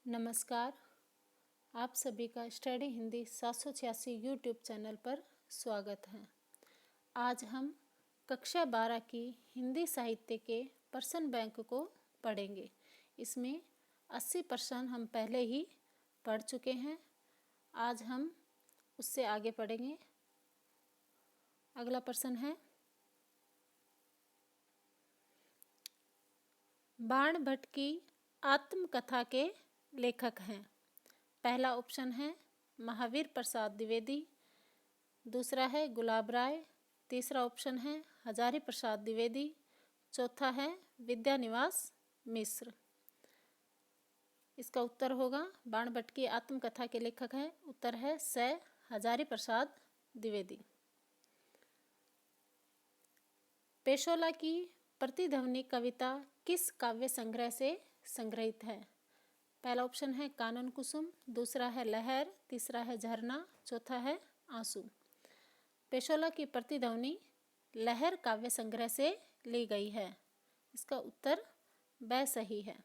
नमस्कार। आप सभी का स्टडी हिंदी 786 यूट्यूब चैनल पर स्वागत है। आज हम कक्षा 12 की हिंदी साहित्य के प्रश्न बैंक को पढ़ेंगे। इसमें 80 प्रश्न हम पहले ही पढ़ चुके हैं। आज हम उससे आगे पढ़ेंगे। अगला प्रश्न है, बाण भट्ट की आत्मकथा के लेखक हैं। पहला ऑप्शन है महावीर प्रसाद द्विवेदी, दूसरा है गुलाब राय, तीसरा ऑप्शन है हजारी प्रसाद द्विवेदी, चौथा है विद्यानिवास मिश्र। इसका उत्तर होगा बाण भट्ट की आत्मकथा के लेखक है। उत्तर है स हजारी प्रसाद द्विवेदी। पेशोला की प्रतिध्वनि कविता किस काव्य संग्रह से संग्रहित है? पहला ऑप्शन है कानन कुसुम, दूसरा है लहर, तीसरा है झरना, चौथा है आंसू। पेशोला की प्रतिध्वनि लहर काव्य संग्रह से ली गई है। इसका उत्तर ब सही है।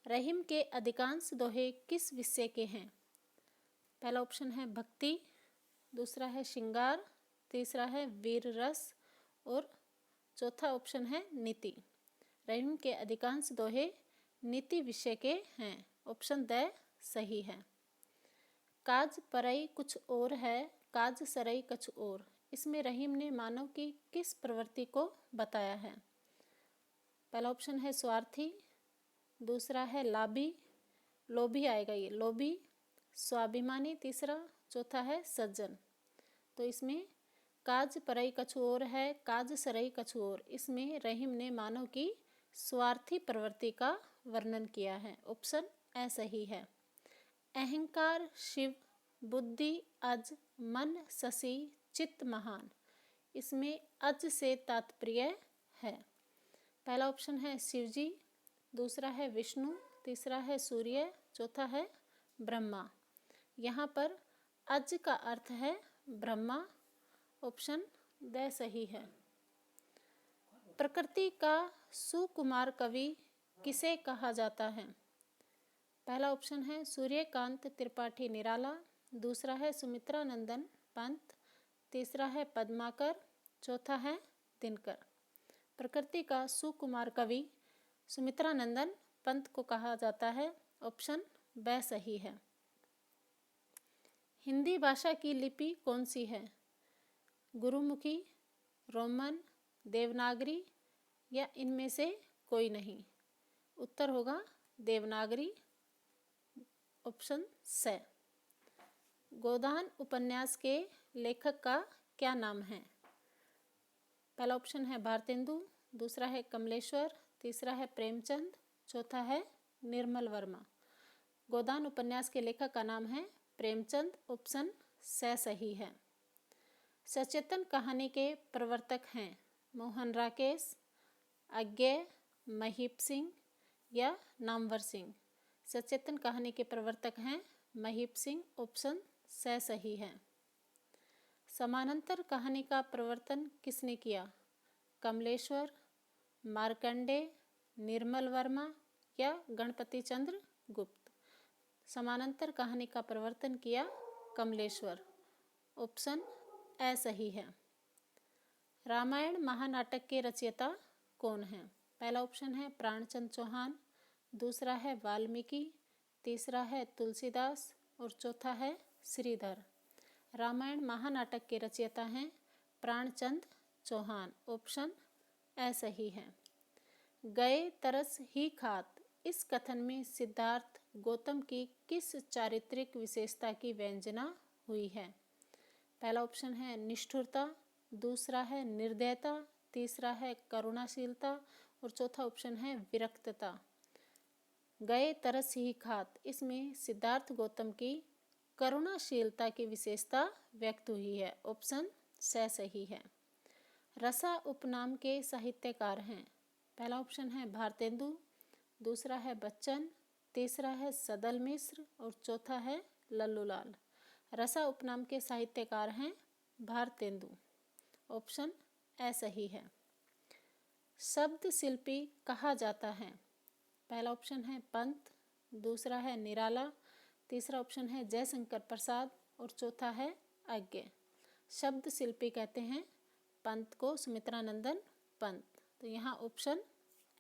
रहीम के अधिकांश दोहे किस विषय के हैं? पहला ऑप्शन है भक्ति, दूसरा है श्रृंगार, तीसरा है वीर रस और चौथा ऑप्शन है नीति। रहीम के अधिकांश दोहे नीति विषय के हैं। ऑप्शन द सही है। काज परई कुछ और है, काज सरई कुछ और। इसमें रहीम ने मानव की किस प्रवृत्ति को बताया है? पहला ऑप्शन है स्वार्थी, दूसरा है लोभी आएगा ये लोभी, स्वाभिमानी तीसरा, चौथा है सज्जन। तो इसमें काज परई कछु और है, काज सरई कछु और। इसमें रहीम ने मानव की स्वार्थी प्रवृत्ति का वर्णन किया है। ऑप्शन ए सही है। अहंकार शिव, बुद्धि अज, मन शशि, चित्त महान। इसमें अज से तात्पर्य है। पहला ऑप्शन है शिवजी, दूसरा है विष्णु, तीसरा है सूर्य, चौथा है ब्रह्मा। यहाँ पर अज का अर्थ है ब्रह्मा। ऑप्शन द सही है। प्रकृति का सुकुमार कवि किसे कहा जाता है? पहला ऑप्शन है सूर्यकांत त्रिपाठी निराला, दूसरा है सुमित्रा नंदन पंत, तीसरा है पद्माकर, चौथा है दिनकर। प्रकृति का सुकुमार कवि सुमित्रा नंदन पंत को कहा जाता है। ऑप्शन ब सही है। हिंदी भाषा की लिपि कौन सी है? गुरुमुखी, रोमन, देवनागरी या इनमें से कोई नहीं। उत्तर होगा देवनागरी। ऑप्शन स। गोदान उपन्यास के लेखक का क्या नाम है? पहला ऑप्शन है भारतेंदु, दूसरा है कमलेश्वर, तीसरा है प्रेमचंद, चौथा है निर्मल वर्मा। गोदान उपन्यास के लेखक का नाम है प्रेमचंद। ऑप्शन स सही है। सचेतन कहानी के प्रवर्तक हैं मोहन राकेश, अज्ञेय, महीप सिंह या नामवर सिंह। सचेतन कहानी के प्रवर्तक हैं महीप सिंह। ऑप्शन स सही है। समानांतर कहानी का प्रवर्तन किसने किया? कमलेश्वर, मार्कंडेय, निर्मल वर्मा या गणपति चंद्र गुप्त। समानांतर कहानी का प्रवर्तन किया कमलेश्वर। ऑप्शन ए सही है। रामायण महानाटक के रचयिता कौन हैं? पहला ऑप्शन है प्राणचंद चौहान, दूसरा है वाल्मीकि, तीसरा है तुलसीदास और चौथा है श्रीधर। रामायण महानाटक के रचयिता हैं प्राणचंद चौहान। ऑप्शन ए सही है। गए तरस ही खात, इस कथन में सिद्धार्थ गौतम की किस चारित्रिक विशेषता की व्यंजना हुई है? पहला ऑप्शन है निष्ठुरता, दूसरा है निर्दयता, तीसरा है करुणाशीलता और चौथा ऑप्शन है विरक्तता। गए तरस ही खात, इसमें सिद्धार्थ गौतम की करुणाशीलता की विशेषता व्यक्त हुई है। ऑप्शन स सही है। रसा उपनाम के साहित्यकार हैं। पहला ऑप्शन है भारतेंदु, दूसरा है बच्चन, तीसरा है सदल मिश्र और चौथा है लल्लूलाल। रसा उपनाम के साहित्यकार हैं भारतेंदु। ऑप्शन ए सही है। शब्द शिल्पी कहा जाता है। पहला ऑप्शन है पंत, दूसरा है निराला, तीसरा ऑप्शन है जयशंकर प्रसाद और चौथा है अज्ञे। शब्द शिल्पी कहते हैं पंत को सुमित्रानंदन पंत। तो यहाँ ऑप्शन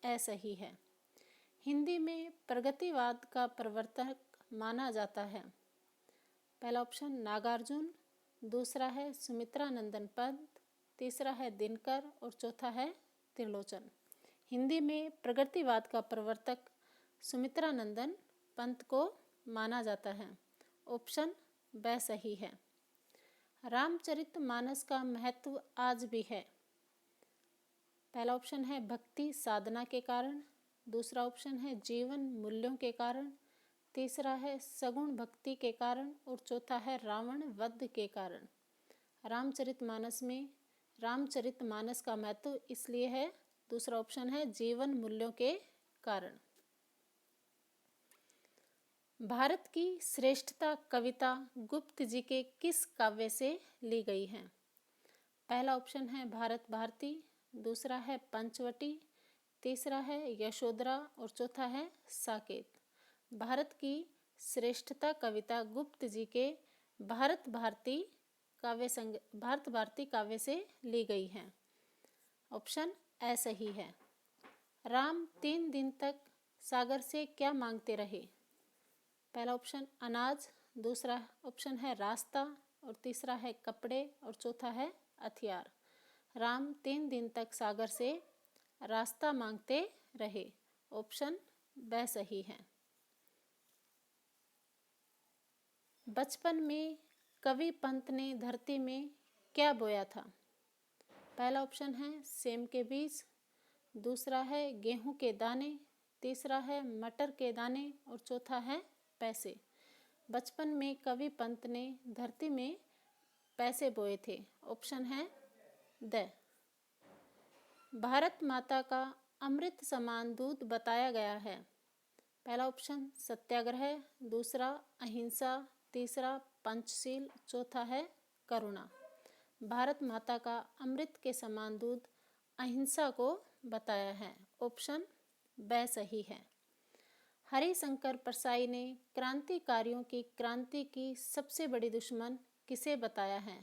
ए सही है। हिंदी में प्रगतिवाद का प्रवर्तक माना जाता है। पहला ऑप्शन नागार्जुन, दूसरा है सुमित्रानंदन पंत, तीसरा है दिनकर और चौथा है त्रिलोचन। हिंदी में प्रगतिवाद का प्रवर्तक सुमित्रानंदन पंत को माना जाता है। ऑप्शन ब सही है। रामचरितमानस का महत्व आज भी है। पहला ऑप्शन है भक्ति साधना के कारण, दूसरा ऑप्शन है जीवन मूल्यों के कारण, तीसरा है सगुण भक्ति के कारण और चौथा है रावण वध के कारण। रामचरितमानस का महत्व इसलिए है, दूसरा ऑप्शन है जीवन मूल्यों के कारण। भारत की श्रेष्ठता कविता गुप्त जी के किस काव्य से ली गई है? पहला ऑप्शन है भारत भारती, दूसरा है पंचवटी, तीसरा है यशोधरा और चौथा है साकेत। भारत की श्रेष्ठता कविता गुप्त जी के भारत भारती काव्य से ली गई है। ऑप्शन ए सही है। राम 3 दिन तक सागर से क्या मांगते रहे? पहला ऑप्शन अनाज, दूसरा ऑप्शन है रास्ता और तीसरा है कपड़े और चौथा है हथियार। राम 3 दिन तक सागर से रास्ता मांगते रहे। ऑप्शन ब सही है। बचपन में कवि पंत ने धरती में क्या बोया था? पहला ऑप्शन है सेम के बीज, दूसरा है गेहूं के दाने, तीसरा है मटर के दाने और चौथा है पैसे। बचपन में कवि पंत ने धरती में पैसे बोए थे। ऑप्शन है द। भारत माता का अमृत समान दूध बताया गया है। पहला ऑप्शन सत्याग्रह, दूसरा अहिंसा, तीसरा पंचशील, चौथा है करुणा। भारत माता का अमृत के समान दूध अहिंसा को बताया है। ऑप्शन ब सही है। हरिशंकर परसाई ने क्रांतिकारियों की क्रांति की सबसे बड़ी दुश्मन किसे बताया है?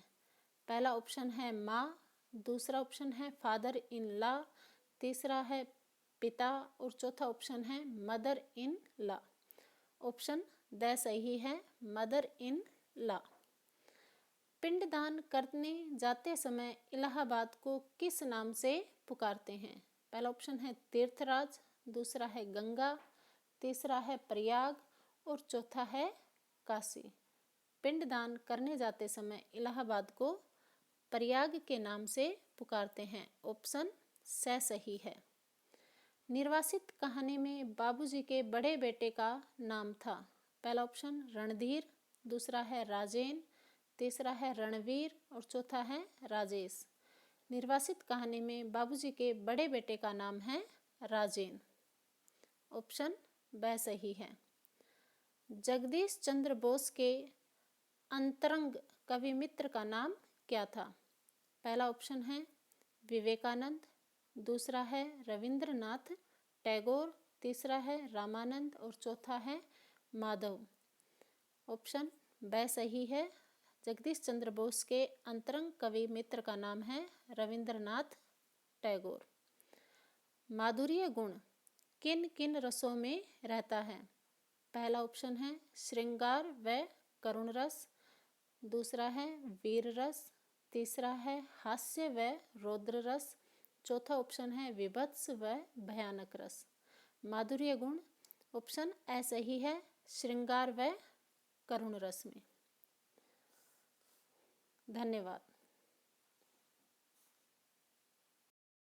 पहला ऑप्शन है माँ, दूसरा ऑप्शन है फादर इन लॉ, तीसरा है पिता और चौथा ऑप्शन है mother in law. Option the सही है, मदर इन लॉ। पिंडदान करने जाते समय इलाहाबाद को किस नाम से पुकारते हैं? पहला ऑप्शन है तीर्थराज, दूसरा है गंगा, तीसरा है प्रयाग और चौथा है काशी। पिंडदान करने जाते समय इलाहाबाद को प्रयाग के नाम से पुकारते हैं। ऑप्शन स सही है। निर्वासित कहानी में बाबूजी के बड़े बेटे का नाम था। पहला ऑप्शन रणधीर, दूसरा है राजेन, तीसरा है रणवीर और चौथा है राजेश। निर्वासित कहानी में बाबूजी के बड़े बेटे का नाम है राजेन। ऑप्शन ब सही है। जगदीश चंद्र बोस के अंतरंग कवि मित्र का नाम क्या था? पहला ऑप्शन है विवेकानंद, दूसरा है रविंद्रनाथ टैगोर, तीसरा है रामानंद और चौथा है माधव। ऑप्शन ब सही है। जगदीश चंद्र बोस के अंतरंग कवि मित्र का नाम है रविंद्रनाथ टैगोर। माधुर्य गुण किन किन रसों में रहता है? पहला ऑप्शन है श्रृंगार व करुण रस, दूसरा है वीर रस, तीसरा है हास्य व रौद्र रस, चौथा ऑप्शन है विभत्स व भयानक रस। माधुर्य गुण ऑप्शन ए सही है, श्रृंगार व करुण रस में। धन्यवाद।